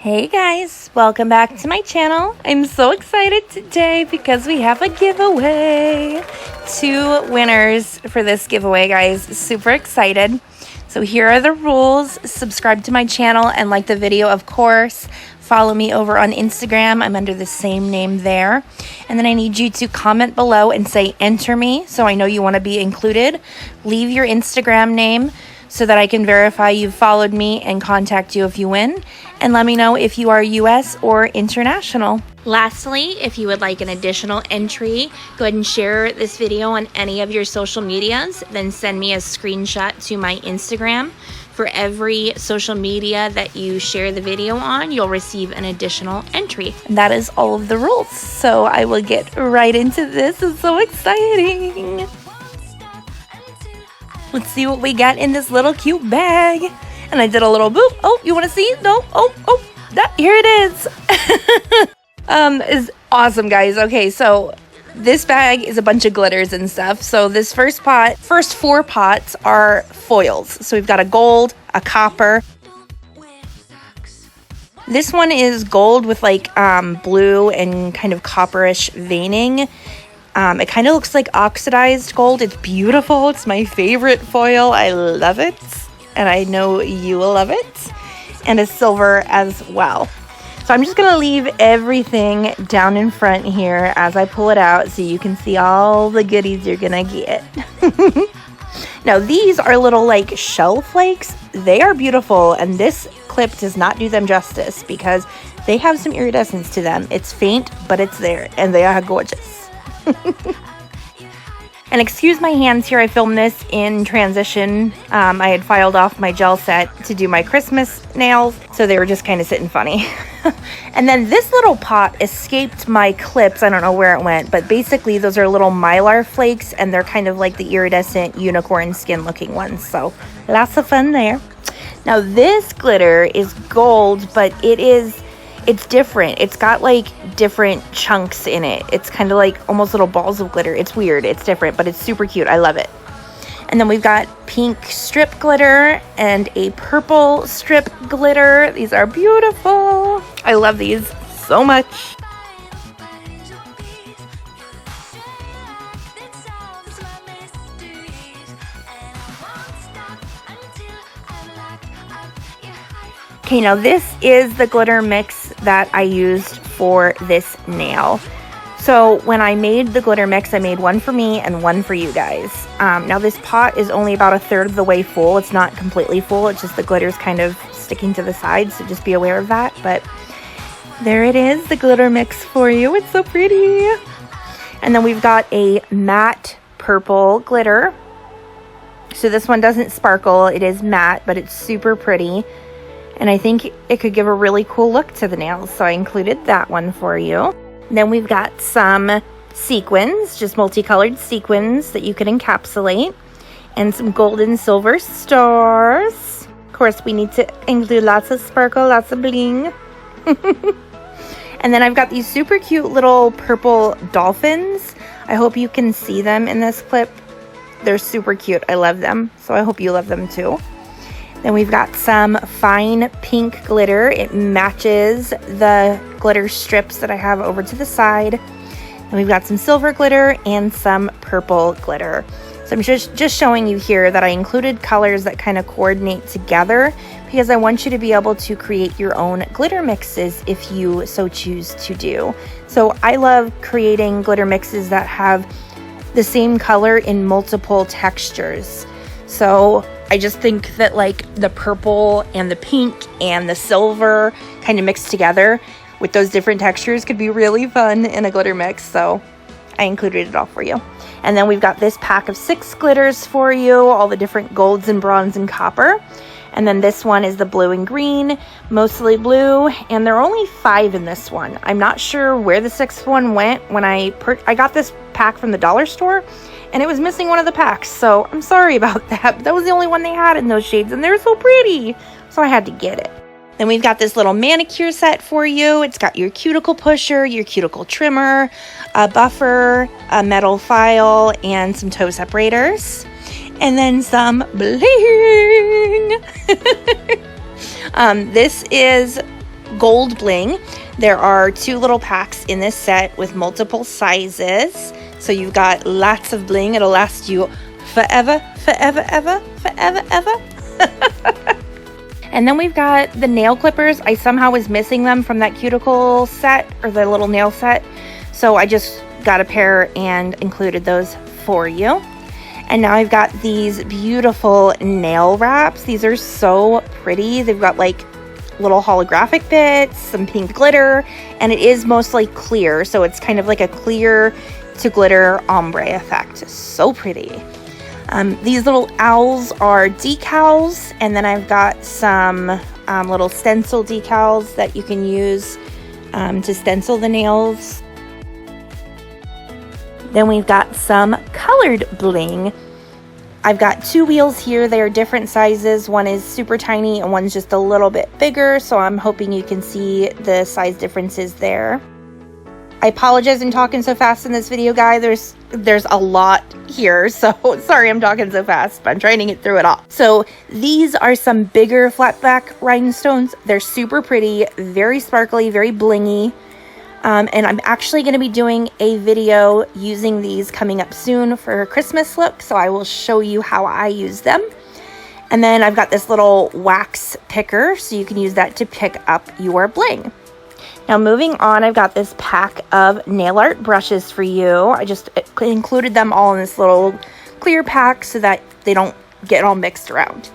Hey guys, welcome back to my channel. I'm so excited today because we have a giveaway. 2 winners for this giveaway, guys. Super excited. So here are the rules. Subscribe to my channel and like the video, of course. Follow me over on Instagram. I'm under the same name there. And then I need you to comment below and say enter me so I know you want to be included. Leave your Instagram name so that I can verify you've followed me and contact you if you win. And let me know if you are US or international. Lastly, if you would like an additional entry, go ahead and share this video on any of your social medias. Then send me a screenshot to my Instagram. For every social media that you share the video on, you'll receive an additional entry. And that is all of the rules. So I will get right into this. It's so exciting. Let's see what we got in this little cute bag. And I did a little boop. Oh, you want to see? No. Oh, here it is. Is awesome, guys. Okay, so this bag is a bunch of glitters and stuff. So this first 4 pots are foils. So we've got a gold, a copper. This one is gold with like blue and kind of copperish veining. It kind of looks like oxidized gold. It's beautiful. It's my favorite foil. I love it. And I know you will love it. And a silver as well. So I'm just going to leave everything down in front here as I pull it out so you can see all the goodies you're going to get. Now these are little like shell flakes. They are beautiful, and this clip does not do them justice because they have some iridescence to them. It's faint, but it's there, and they are gorgeous. And excuse my hands here, I filmed this in transition. I had filed off my gel set to do my Christmas nails, so they were just kind of sitting funny. And then this little pot escaped my clips. I don't know where it went, but basically those are little mylar flakes, and they're kind of like the iridescent unicorn skin looking ones, so lots of fun there. Now this glitter is gold, but it's different. It's got like different chunks in it. It's kind of like almost little balls of glitter. It's weird. It's different, but it's super cute. I love it. And then we've got pink strip glitter and a purple strip glitter. These are beautiful. I love these so much. Okay, now this is the glitter mix that I used for this nail. So when I made the glitter mix, I made one for me and one for you guys. Now this pot is only about 1/3 of the way full. It's not completely full. It's just the glitter's kind of sticking to the sides, so just be aware of that. But there it is, the glitter mix for you. It's so pretty. And then we've got a matte purple glitter. So this one doesn't sparkle. It is matte, but it's super pretty. And I think it could give a really cool look to the nails, so I included that one for you. Then we've got some sequins, just multicolored sequins that you can encapsulate, and some gold and silver stars. Of course, we need to include lots of sparkle, lots of bling. And then I've got these super cute little purple dolphins. I hope you can see them in this clip. They're super cute. I love them, so I hope you love them too. Then we've got some fine pink glitter. It matches the glitter strips that I have over to the side. And we've got some silver glitter and some purple glitter. So I'm just showing you here that I included colors that kind of coordinate together because I want you to be able to create your own glitter mixes if you so choose to do. So I love creating glitter mixes that have the same color in multiple textures. So I just think that like the purple and the pink and the silver kind of mixed together with those different textures could be really fun in a glitter mix. So I included it all for you. And then we've got this pack of 6 glitters for you, all the different golds and bronze and copper. And then this one is the blue and green, mostly blue, and there are only 5 in this one. I'm not sure where the 6th one went when I got this pack from the dollar store, and it was missing one of the packs, so I'm sorry about that. That was the only one they had in those shades, and they're so pretty, so I had to get it. Then we've got this little manicure set for you. It's got your cuticle pusher, your cuticle trimmer, a buffer, a metal file, and some toe separators. And then some bling. This is gold bling. There are 2 little packs in this set with multiple sizes. So you've got lots of bling. It'll last you forever, forever, ever, forever, ever. And then we've got the nail clippers. I somehow was missing them from that cuticle set, or the little nail set. So I just got a pair and included those for you. And now I've got these beautiful nail wraps. These are so pretty. They've got like little holographic bits, some pink glitter, and it is mostly clear. So it's kind of like a clear to glitter ombre effect. So pretty. These little owls are decals, and then I've got some little stencil decals that you can use to stencil the nails. Then we've got some colored bling. I've got 2 wheels here. They are different sizes. One is super tiny and one's just a little bit bigger, so I'm hoping you can see the size differences there. I apologize I'm talking so fast in this video, guys. There's a lot here, so sorry I'm talking so fast, but I'm trying to get through it all. So these are some bigger flat back rhinestones. They're super pretty, very sparkly, very blingy. And I'm actually going to be doing a video using these coming up soon for a Christmas look, so I will show you how I use them. And then I've got this little wax picker, so you can use that to pick up your bling. Now moving on, I've got this pack of nail art brushes for you. I just included them all in this little clear pack so that they don't get all mixed around.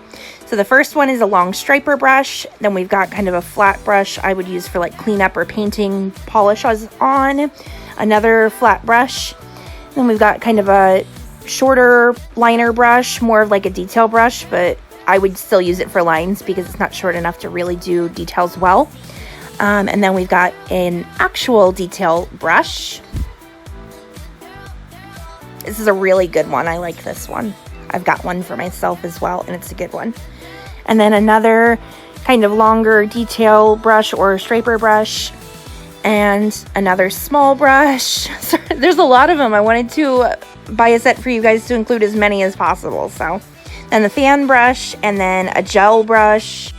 So the first one is a long striper brush. Then we've got kind of a flat brush I would use for like cleanup or painting polishes on. Another flat brush. Then we've got kind of a shorter liner brush, more of like a detail brush, but I would still use it for lines because it's not short enough to really do details well. And then we've got an actual detail brush. This is a really good one. I like this one. I've got one for myself as well, and it's a good one. And then another kind of longer detail brush or striper brush, and another small brush. So there's a lot of them. I wanted to buy a set for you guys to include as many as possible. So then the fan brush, and then a gel brush,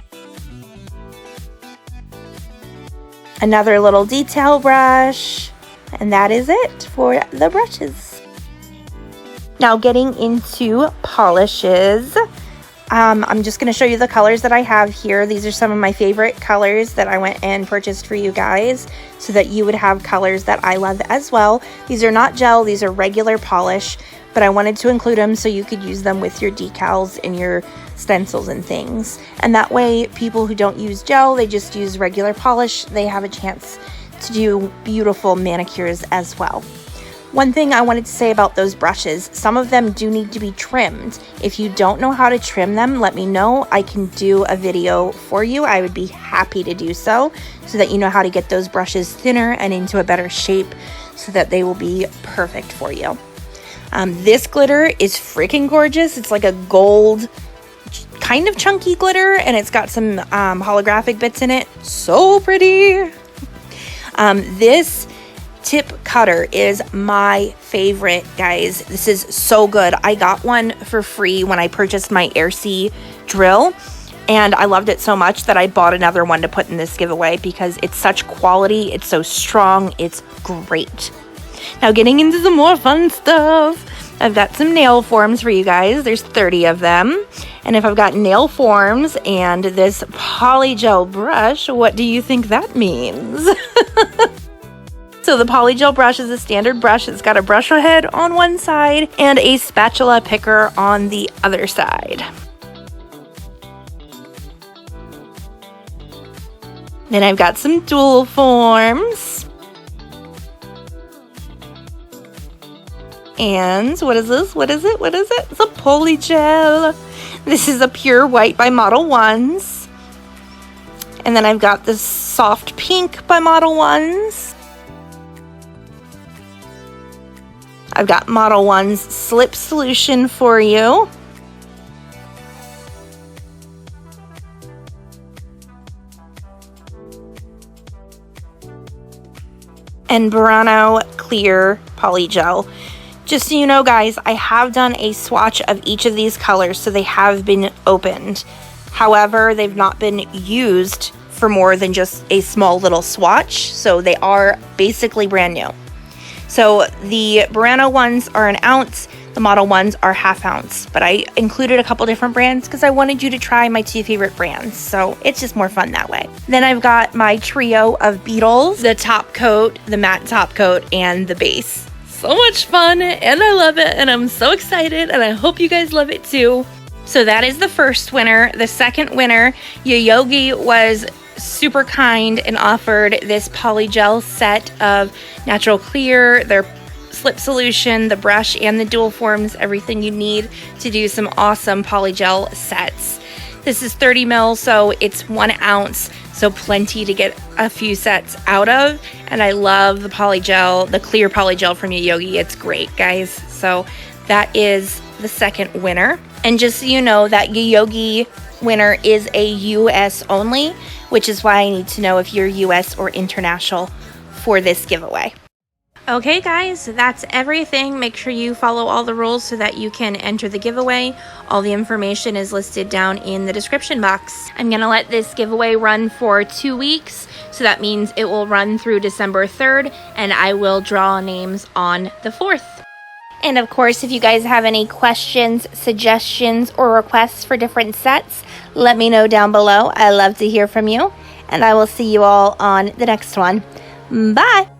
another little detail brush, and that is it for the brushes. Now getting into polishes, I'm just going to show you the colors that I have here. These are some of my favorite colors that I went and purchased for you guys so that you would have colors that I love as well. These are not gel, these are regular polish, but I wanted to include them so you could use them with your decals and your stencils and things. And that way, people who don't use gel, they just use regular polish, they have a chance to do beautiful manicures as well. One thing I wanted to say about those brushes, some of them do need to be trimmed. If you don't know how to trim them, let me know. I can do a video for you. I would be happy to do so that you know how to get those brushes thinner and into a better shape so that they will be perfect for you. This glitter is freaking gorgeous. It's like a gold, kind of chunky glitter, and it's got some holographic bits in it. So pretty. This tip cutter is my favorite, guys. This is so good. I got one for free when I purchased my Aircy drill, and I loved it so much that I bought another one to put in this giveaway because it's such quality. It's so strong. It's great. Now getting into some more fun stuff. I've got some nail forms for you guys. There's 30 of them. And if I've got nail forms and this polygel brush, what do you think that means? So the polygel brush is a standard brush. It's got a brush head on one side and a spatula picker on the other side. Then I've got some dual forms. And what is this? What is it? What is it? It's a polygel. This is a pure white by Model Ones. And then I've got this soft pink by Model Ones. I've got Model One's slip solution for you. And Burano Clear Polygel. Just so you know, guys, I have done a swatch of each of these colors, so they have been opened. However, they've not been used for more than just a small little swatch, so they are basically brand new. So the Burano ones are 1 ounce, the Model ones are 1/2 ounce, but I included a couple different brands because I wanted you to try my 2 favorite brands, so it's just more fun that way. Then I've got my trio of Beetles, the top coat, the matte top coat, and the base. So much fun, and I love it, and I'm so excited, and I hope you guys love it too. So that is the first winner. The second winner, Yoyogi, was super kind and offered this polygel set of natural clear, their slip solution, the brush, and the dual forms, everything you need to do some awesome polygel sets. This is 30 ml, so it's 1 ounce, so plenty to get a few sets out of. And I love the polygel, the clear polygel from Yoyogi. It's great, guys. So that is the second winner. And just so you know, that Yoyogi winner is a US only, which is why I need to know if you're US or international for this giveaway. Okay guys, that's everything. Make sure you follow all the rules so that you can enter the giveaway. All the information is listed down in the description box. I'm gonna let this giveaway run for 2 weeks, so that means it will run through December 3rd, and I will draw names on the 4th. And of course, if you guys have any questions, suggestions, or requests for different sets, let me know down below. I love to hear from you, and I will see you all on the next one. Bye!